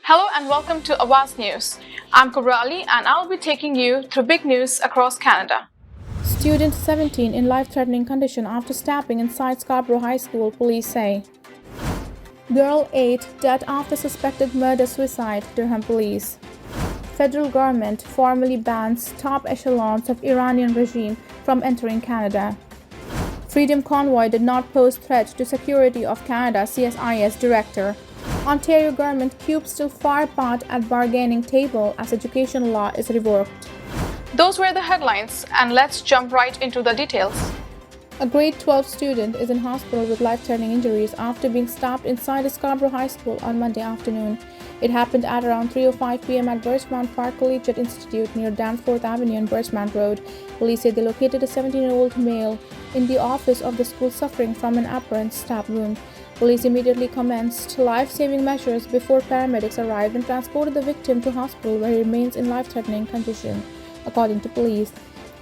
Hello and welcome to Awaz News. I'm Kubrali and I'll be taking you through big news across Canada. Student 17 in life-threatening condition after stabbing inside Scarborough High School, police say. Girl 8 dead after suspected murder-suicide, Durham police. Federal government formally bans top echelons of Iranian regime from entering Canada. Freedom Convoy did not pose threat to security of Canada, CSIS director. Ontario government cube still far apart at bargaining table as education law is revoked. Those were the headlines, and let's jump right into the details. A grade 12 student is in hospital with life-threatening injuries after being stabbed inside a Scarborough High School on Monday afternoon. It happened at around 3:05 p.m. at Birchmount Park Collegiate Institute near Danforth Avenue and Birchmount Road. Police say they located a 17-year-old male in the office of the school suffering from an apparent stab wound. Police immediately commenced life-saving measures before paramedics arrived and transported the victim to hospital where he remains in life-threatening condition, according to police.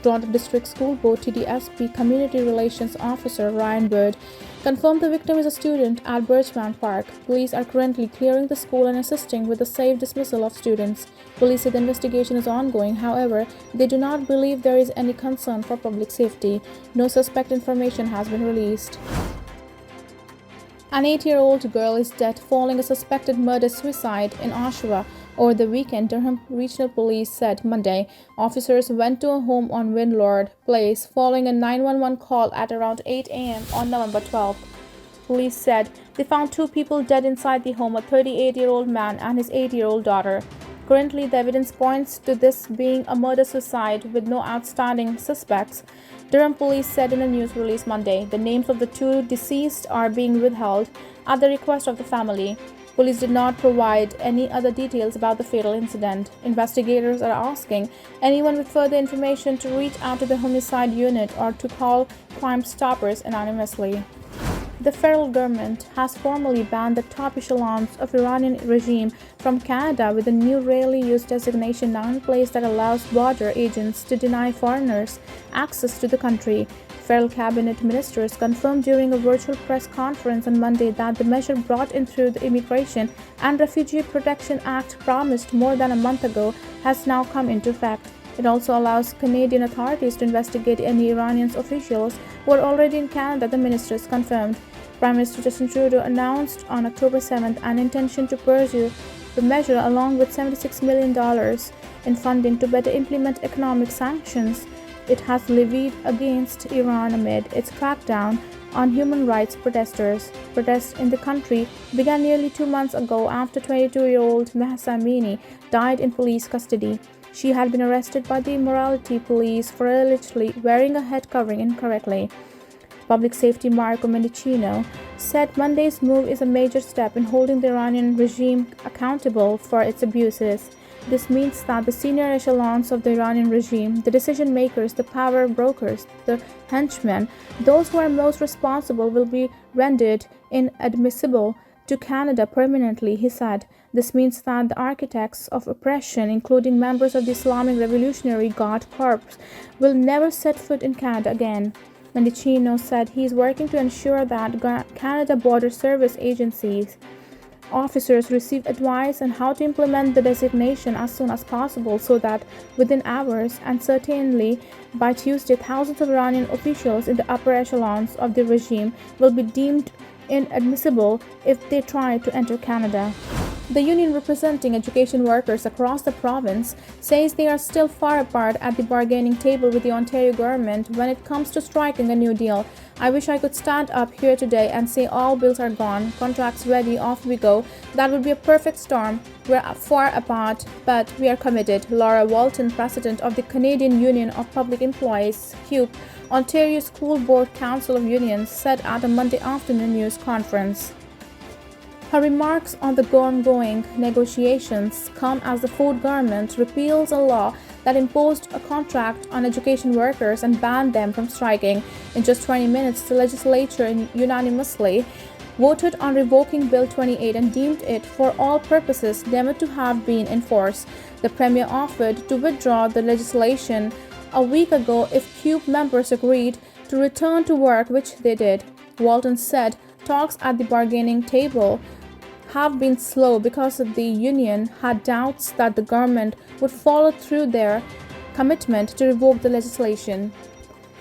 Toronto District School Board TDSP Community Relations Officer Ryan Bird confirmed the victim is a student at Birchmount Park. Police are currently clearing the school and assisting with the safe dismissal of students. Police say the investigation is ongoing. However, they do not believe there is any concern for public safety. No suspect information has been released. An 8-year-old girl is dead following a suspected murder-suicide in Oshawa over the weekend, Durham Regional Police said Monday. Officers went to a home on Windlord Place following a 911 call at around 8 a.m. on November 12th. Police said they found two people dead inside the home, a 38-year-old man and his 8-year-old daughter. Currently, the evidence points to this being a murder-suicide with no outstanding suspects. Durham police said in a news release Monday. The names of the two deceased are being withheld at the request of the family. Police did not provide any other details about the fatal incident. Investigators are asking anyone with further information to reach out to the homicide unit or to call Crime Stoppers anonymously. The federal government has formally banned the top echelons of Iranian regime from Canada with a new rarely used designation now in place that allows border agents to deny foreigners access to the country. Federal cabinet ministers confirmed during a virtual press conference on Monday that the measure brought in through the Immigration and Refugee Protection Act promised more than a month ago has now come into effect. It also allows Canadian authorities to investigate any Iranian officials who are already in Canada, the ministers confirmed. Prime Minister Justin Trudeau announced on October 7th an intention to pursue the measure along with $76 million in funding to better implement economic sanctions it has levied against Iran amid its crackdown on human rights protesters. Protests in the country began nearly 2 months ago after 22-year-old Mahsa Amini died in police custody. She had been arrested by the morality police for allegedly wearing a head covering incorrectly. Public Safety Marco Mendicino said Monday's move is a major step in holding the Iranian regime accountable for its abuses. This means that the senior echelons of the Iranian regime, the decision makers, the power brokers, the henchmen, those who are most responsible will be rendered inadmissible to Canada permanently, he said. This means that the architects of oppression, including members of the Islamic Revolutionary Guard Corps, will never set foot in Canada again. Mendicino said he is working to ensure that Canada Border Service agencies officers receive advice on how to implement the designation as soon as possible so that within hours and certainly by Tuesday, thousands of Iranian officials in the upper echelons of the regime will be deemed inadmissible if they try to enter Canada. The union representing education workers across the province says they are still far apart at the bargaining table with the Ontario government when it comes to striking a new deal. I wish I could stand up here today and say all bills are gone, contracts ready, off we go. That would be a perfect storm. We're far apart, but we are committed. Laura Walton, president of the Canadian Union of Public Employees, CUPE, Ontario School Board Council of Unions, said at a Monday afternoon news conference. Her remarks on the ongoing negotiations come as the Ford government repeals a law that imposed a contract on education workers and banned them from striking. In just 20 minutes, the legislature unanimously voted on revoking Bill 28 and deemed it for all purposes never to have been enforced. The Premier offered to withdraw the legislation a week ago if CUBE members agreed to return to work, which they did. Walton said talks at the bargaining table have been slow because the union had doubts that the government would follow through their commitment to revoke the legislation.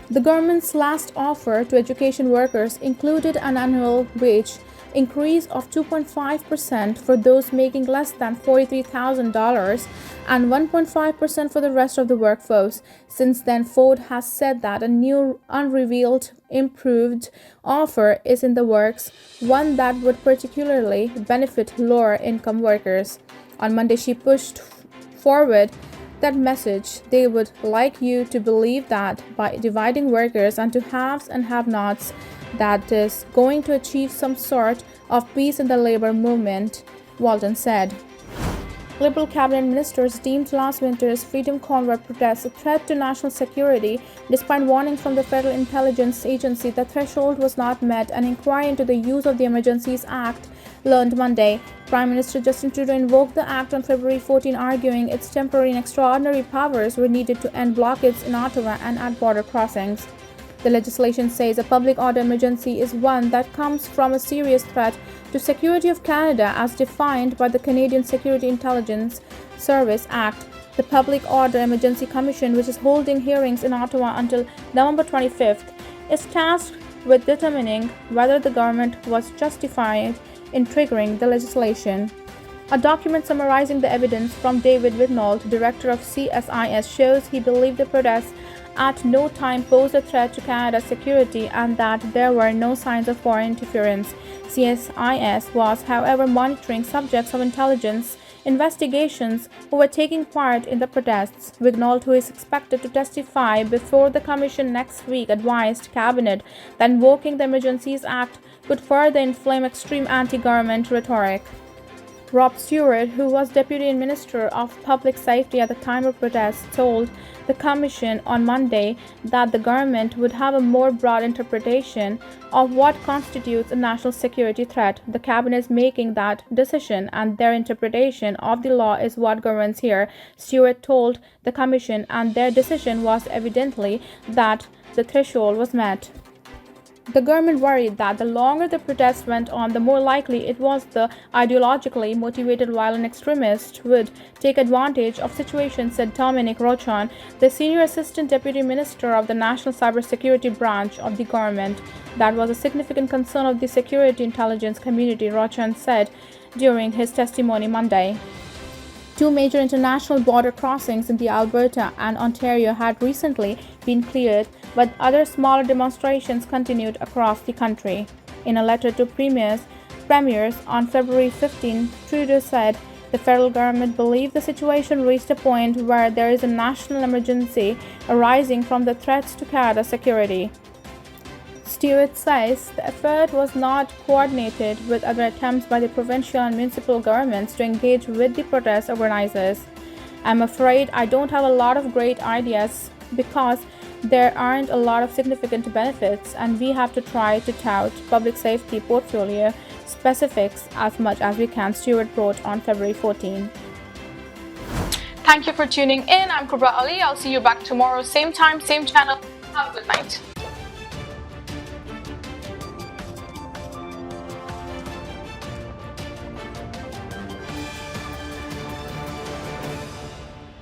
The government's last offer to education workers included an annual wage increase of 2.5% for those making less than $43,000 and 1.5% for the rest of the workforce. Since then, Ford has said that a new unrevealed improved offer is in the works, one that would particularly benefit lower income workers. On Monday, she pushed forward that message. They would like you to believe that by dividing workers into haves and have-nots, that is going to achieve some sort of peace in the labor movement, Walton said. Liberal cabinet ministers deemed last winter's Freedom Convoy protests a threat to national security, despite warnings from the Federal Intelligence Agency that threshold was not met. An inquiry into the use of the Emergencies Act learned Monday. Prime Minister Justin Trudeau invoked the act on February 14, arguing its temporary and extraordinary powers were needed to end blockades in Ottawa and at border crossings. The legislation says a public order emergency is one that comes from a serious threat to security of Canada as defined by the Canadian Security Intelligence Service Act. The Public Order Emergency Commission, which is holding hearings in Ottawa until November 25th, is tasked with determining whether the government was justified in triggering the legislation. A document summarizing the evidence from David Wignauld, director of CSIS, shows he believed the protests at no time posed a threat to Canada's security and that there were no signs of foreign interference. CSIS was, however, monitoring subjects of intelligence investigations who were taking part in the protests. Wignauld, who is expected to testify before the Commission next week, advised Cabinet that invoking the Emergencies Act could further inflame extreme anti-government rhetoric. Rob Stewart, who was Deputy Minister of Public Safety at the time of protests, told the Commission on Monday that the government would have a more broad interpretation of what constitutes a national security threat. The Cabinet is making that decision, and their interpretation of the law is what governs here, Stewart told the Commission, and their decision was evidently that the threshold was met. The government worried that the longer the protests went on, the more likely it was the ideologically motivated violent extremists would take advantage of situations, said Dominic Rochon, the Senior Assistant Deputy Minister of the National Cybersecurity Branch of the government. That was a significant concern of the security intelligence community, Rochon said during his testimony Monday. Two major international border crossings in the Alberta and Ontario had recently been cleared, but other smaller demonstrations continued across the country. In a letter to premiers on February 15, Trudeau said the federal government believed the situation reached a point where there is a national emergency arising from the threats to Canada's security. Stewart says the effort was not coordinated with other attempts by the provincial and municipal governments to engage with the protest organizers. I'm afraid I don't have a lot of great ideas because there aren't a lot of significant benefits, and we have to try to tout public safety portfolio specifics as much as we can, Stewart wrote on February 14. Thank you for tuning in. I'm Kubra Ali. I'll see you back tomorrow, same time, same channel. Have a good night.